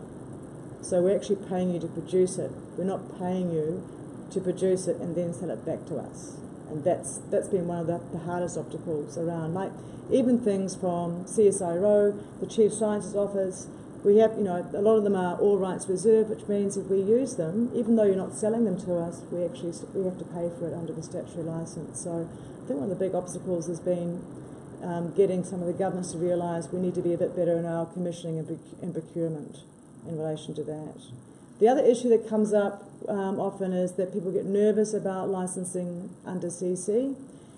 So we're actually paying you to produce it. We're not paying you to produce it and then sell it back to us. And that's been one of the hardest obstacles around. Like even things from CSIRO, the Chief Sciences Office. We have, a lot of them are all rights reserved, which means if we use them, even though you're not selling them to us, we have to pay for it under the statutory license. So I think one of the big obstacles has been getting some of the governments to realise we need to be a bit better in our commissioning and procurement in relation to that. The other issue that comes up often is that people get nervous about licensing under CC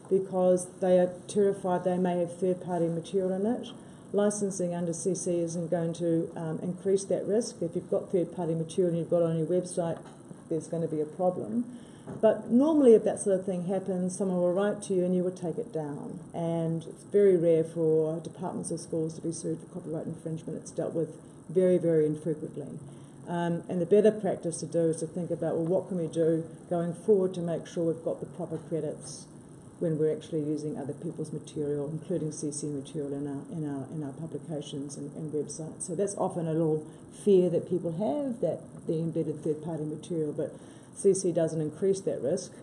because they are terrified they may have third-party material in it. Licensing under CC isn't going to increase that risk. If you've got third-party material and you've got it on your website, there's going to be a problem. But normally if that sort of thing happens, someone will write to you and you will take it down. And it's very rare for departments or schools to be sued for copyright infringement. It's dealt with very, very infrequently. And the better practice to do is to think about, well, what can we do going forward to make sure we've got the proper credits when we're actually using other people's material, including CC material in our publications and websites. So that's often a little fear that people have, that the embedded third-party material, but CC doesn't increase that risk.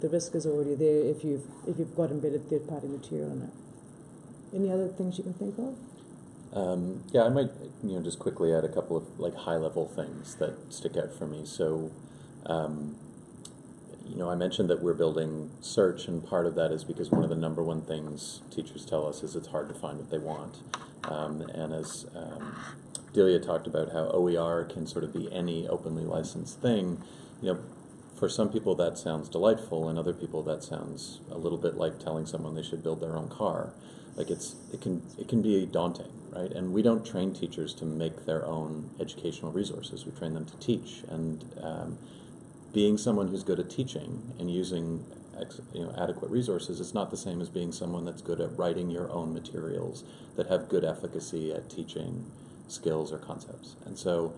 The risk is already there if you've got embedded third-party material in it. Any other things you can think of? Yeah, I might just quickly add a couple of high-level things that stick out for me. So, I mentioned that we're building search, and part of that is because one of the number one things teachers tell us is it's hard to find what they want. And as Delia talked about how OER can sort of be any openly licensed thing, for some people that sounds delightful, and other people that sounds a little bit like telling someone they should build their own car. It can be daunting, right? And we don't train teachers to make their own educational resources. We train them to teach, and being someone who's good at teaching and using adequate resources is not the same as being someone that's good at writing your own materials that have good efficacy at teaching skills or concepts. And so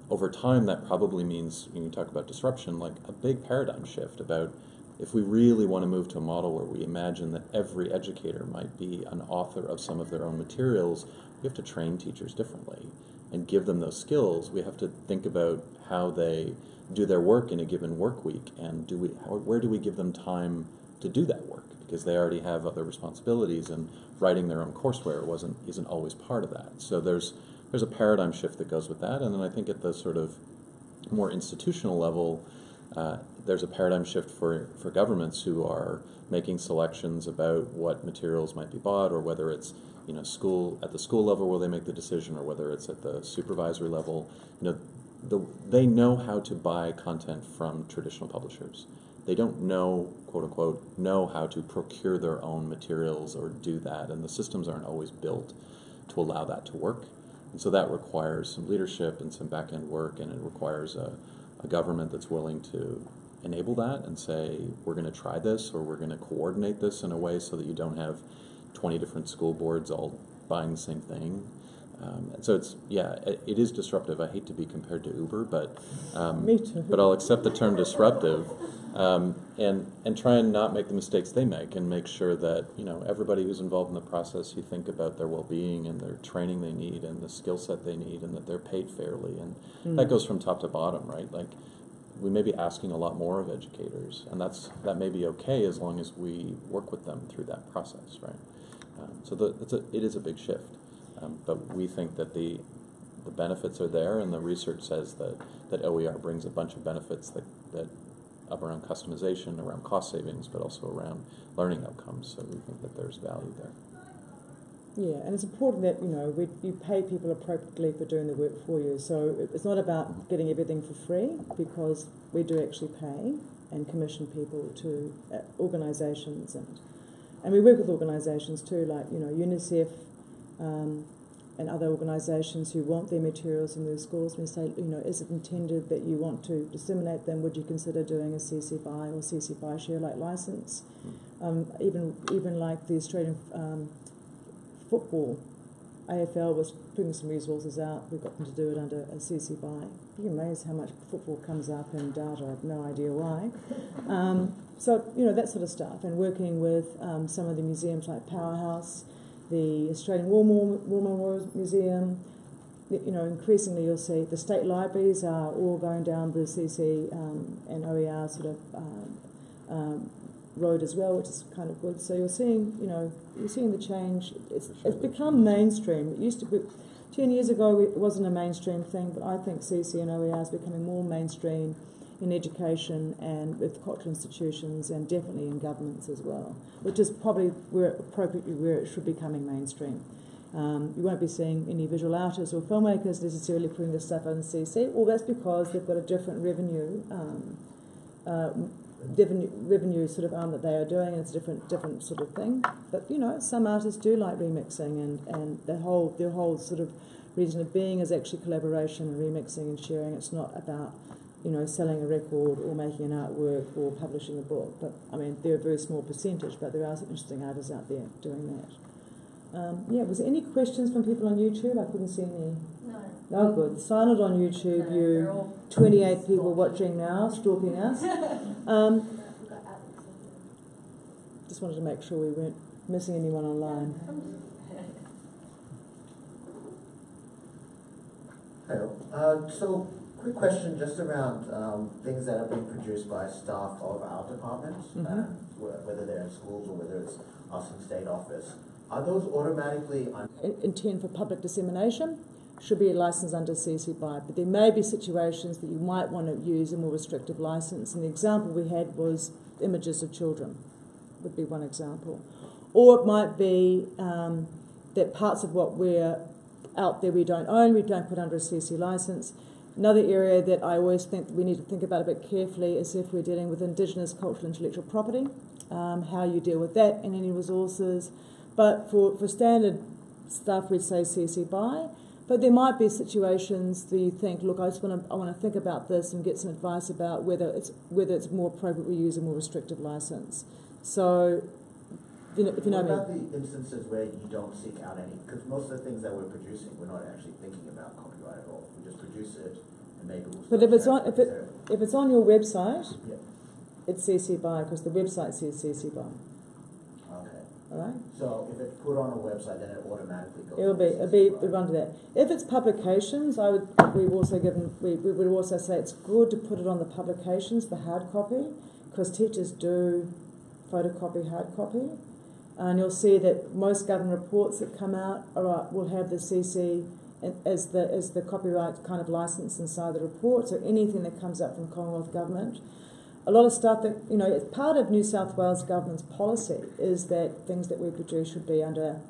over time, that probably means, when you talk about disruption, like a big paradigm shift about if we really want to move to a model where we imagine that every educator might be an author of some of their own materials, we have to train teachers differently and give them those skills. We have to think about how they do their work in a given work week, and where do we give them time to do that work, because they already have other responsibilities, and writing their own courseware isn't always part of that. So there's a paradigm shift that goes with that, and then I think at the sort of more institutional level, there's a paradigm shift for governments who are making selections about what materials might be bought, or whether it's at the school level where they make the decision, or whether it's at the supervisory level. They know how to buy content from traditional publishers. They don't quote unquote, know how to procure their own materials or do that, and the systems aren't always built to allow that to work. And so that requires some leadership and some back-end work, and it requires a government that's willing to enable that and say, we're going to try this, or we're going to coordinate this in a way so that you don't have 20 different school boards all buying the same thing. And so it is disruptive. I hate to be compared to Uber, but Me too. But I'll accept the term disruptive, and try and not make the mistakes they make, and make sure that everybody who's involved in the process, you think about their well-being and their training they need and the skill set they need, and that they're paid fairly, and that goes from top to bottom, right? Like, we may be asking a lot more of educators, and that may be okay as long as we work with them through that process, right? So it is a big shift. But we think that the benefits are there, and the research says that OER brings a bunch of benefits that around customization, around cost savings, but also around learning outcomes. So we think that there's value there. Yeah, and it's important that you pay people appropriately for doing the work for you. So it's not about getting everything for free, because we do actually pay and commission people to organisations, and we work with organisations too, like UNICEF. And other organisations who want their materials in their schools. We say, is it intended that you want to disseminate them? Would you consider doing a CC BY or CC BY share like license? Even like the Australian football, AFL was putting some resources out. We got them to do it under a CC BY. You're amazed how much football comes up in data. I have no idea why. So that sort of stuff, and working with some of the museums like Powerhouse, the Australian War Memorial Museum. Increasingly you'll see the state libraries are all going down the CC and OER sort of road as well, which is kind of good. So you're seeing the change. It's become mainstream. It used to be 10 years ago it wasn't a mainstream thing, but I think CC and OER is becoming more mainstream in education and with cultural institutions and definitely in governments as well, which is probably appropriately where it should be coming mainstream. You won't be seeing any visual artists or filmmakers necessarily putting this stuff on CC. Well, that's because they've got a different revenue sort of arm that they are doing, and it's a different sort of thing. But some artists do like remixing, and their whole sort of reason of being is actually collaboration and remixing and sharing. It's not about selling a record or making an artwork or publishing a book. But I mean, they're a very small percentage, but there are some interesting artists out there doing that. Was there any questions from people on YouTube? I couldn't see any. No. Oh, good. Silent on YouTube. No, You 28 people watching now, stalking us. Just wanted to make sure we weren't missing anyone online. Hello. So, quick question just around things that are being produced by staff of our departments, whether they're in schools or whether it's us in state office. Are those automatically intent for public dissemination? Should be a license under CC BY, but there may be situations that you might want to use a more restrictive license. And the example we had was images of children, would be one example. Or it might be that parts of what we're out there we don't own, we don't put under a CC license. Another area that I always think we need to think about a bit carefully is if we're dealing with Indigenous cultural intellectual property, how you deal with that and any resources. But for standard stuff, we'd say CC BY. But there might be situations that you think, look, I want to think about this and get some advice about whether it's more appropriate we use a more restrictive license. So, if you know what what I mean. about the instances where you don't seek out any? Because most of the things that we're producing, we're not actually thinking about copyright at all. We just produce it, and maybe we'll. But if it's on your website, yeah. It's CC BY because the website says CC BY. Okay. All right. So if it's put on a website, then it automatically goes. It'll be under that. If it's publications, we would also say it's good to put it on the publications, the hard copy, because teachers do photocopy hard copy, and you'll see that most government reports that come out will have the CC as the copyright kind of license inside the report. So anything that comes up from Commonwealth Government. A lot of stuff that, it's part of New South Wales Government's policy is that things that we produce should be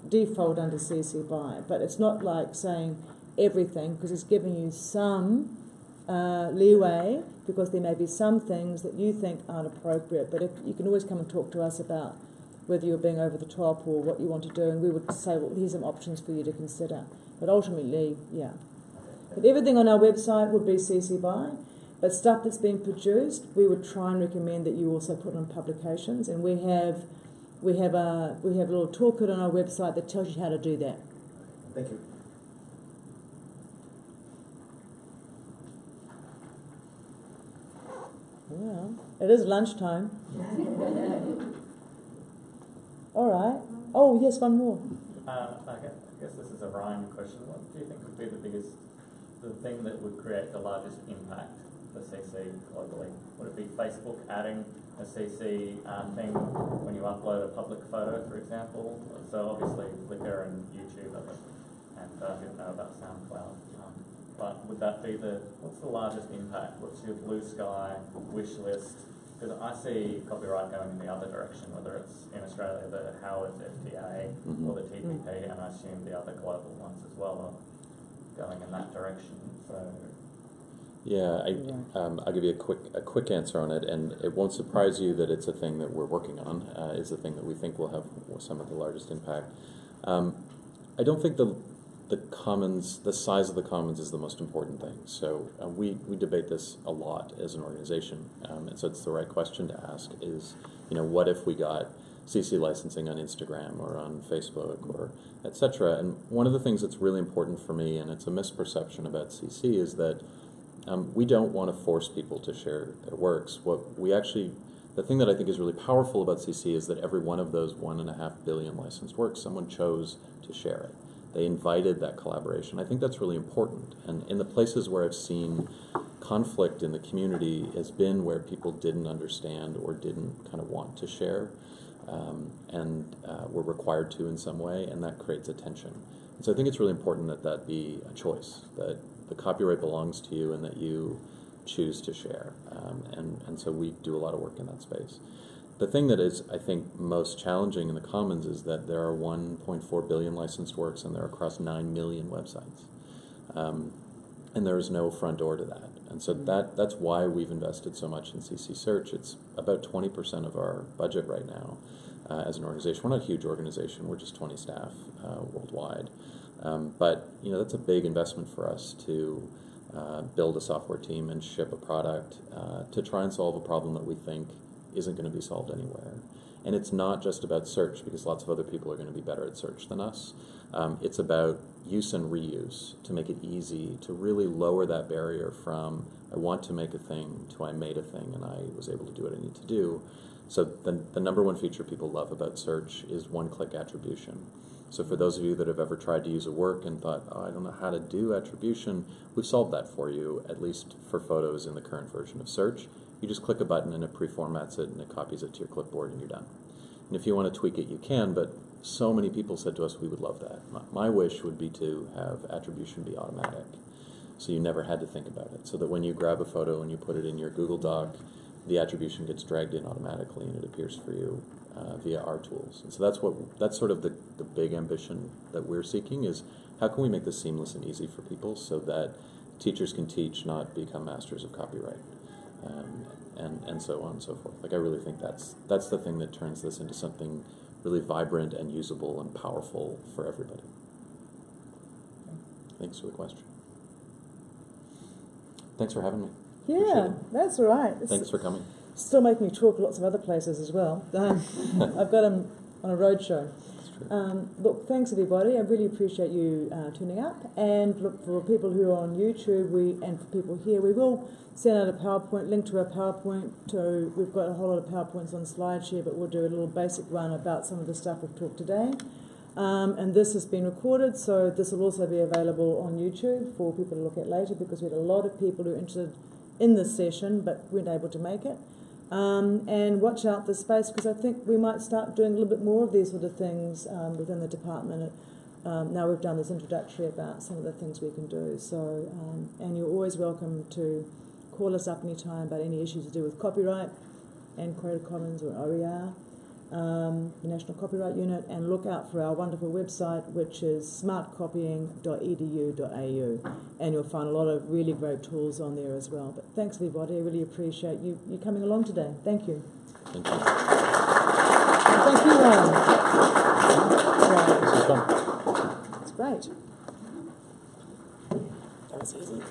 default under CC BY. But it's not like saying everything, because it's giving you some leeway, because there may be some things that you think aren't appropriate. But if you can always come and talk to us about whether you're being over the top or what you want to do, and we would say, well, here's some options for you to consider. But ultimately, yeah. But everything on our website would be CC BY. But stuff that's being produced, we would try and recommend that you also put on publications, and we have a little toolkit on our website that tells you how to do that. Thank you. Well, it is lunchtime. All right. Oh yes, one more. I guess this is a Ryan question. What do you think would be the thing that would create the largest impact for CC globally? Would it be Facebook adding a CC thing when you upload a public photo, for example? So obviously Flickr and YouTube and I didn't know about SoundCloud. But would that be what's the largest impact? What's your blue sky wish list? Because I see copyright going in the other direction, whether it's in Australia, the Howard's FTA or the TPP, and I assume the other global ones as well are going in that direction. So. Yeah, I'll give you a quick answer on it, and it won't surprise you that it's a thing that we're working on. It's a thing that we think will have some of the largest impact. I don't think the size of the commons is the most important thing. So we debate this a lot as an organization, and so it's the right question to ask is, what if we got CC licensing on Instagram or on Facebook or etc. And one of the things that's really important for me, and it's a misperception about CC, is that we don't want to force people to share their works. The thing that I think is really powerful about CC is that every one of those 1.5 billion licensed works, someone chose to share it. They invited that collaboration. I think that's really important. And in the places where I've seen conflict in the community has been where people didn't understand or didn't kind of want to share and were required to in some way, and that creates a tension. And so I think it's really important that that be a choice, that the copyright belongs to you and that you choose to share. And so we do a lot of work in that space. The thing that is, I think, most challenging in the Commons is that there are 1.4 billion licensed works and they're across 9 million websites. And there is no front door to that. And so that's why we've invested so much in CC Search. It's about 20% of our budget right now as an organization. We're not a huge organization. We're just 20 staff worldwide. But that's a big investment for us to build a software team and ship a product to try and solve a problem that we think isn't going to be solved anywhere. And it's not just about search, because lots of other people are going to be better at search than us. It's about use and reuse to make it easy to really lower that barrier from I want to make a thing to I made a thing and I was able to do what I need to do. So the number one feature people love about search is one-click attribution. So for those of you that have ever tried to use a work and thought, oh, I don't know how to do attribution, we've solved that for you, at least for photos in the current version of Search. You just click a button and it pre-formats it and it copies it to your clipboard and you're done. And if you want to tweak it, you can, but so many people said to us, we would love that. My wish would be to have attribution be automatic, so you never had to think about it, so that when you grab a photo and you put it in your Google Doc, the attribution gets dragged in automatically and it appears for you via our tools. And so that's sort of the big ambition that we're seeking, is how can we make this seamless and easy for people so that teachers can teach, not become masters of copyright. And so on and so forth. Like, I really think that's the thing that turns this into something really vibrant and usable and powerful for everybody. Thanks for the question. Thanks for having me. Yeah, that's all right. Thanks for coming. Still making me talk lots of other places as well. I've got them on a road show. Look, thanks everybody. I really appreciate you tuning up. And look, for people who are on YouTube, and for people here, we will send out a PowerPoint, link to our PowerPoint. We've got a whole lot of PowerPoints on SlideShare, but we'll do a little basic run about some of the stuff we've talked today. And this has been recorded, so this will also be available on YouTube for people to look at later, because we had a lot of people who are interested in this session but weren't able to make it. And watch out this space, because I think we might start doing a little bit more of these sort of things within the department. Now we've done this introductory about some of the things we can do. So, and you're always welcome to call us up anytime about any issues to do with copyright and Creative Commons or OER, the National Copyright Unit, and look out for our wonderful website, which is smartcopying.edu.au, and you'll find a lot of really great tools on there as well. But thanks everybody, I really appreciate you coming along today. Thank you. Thank you. And thank you, Ryan. It's great. That was easy.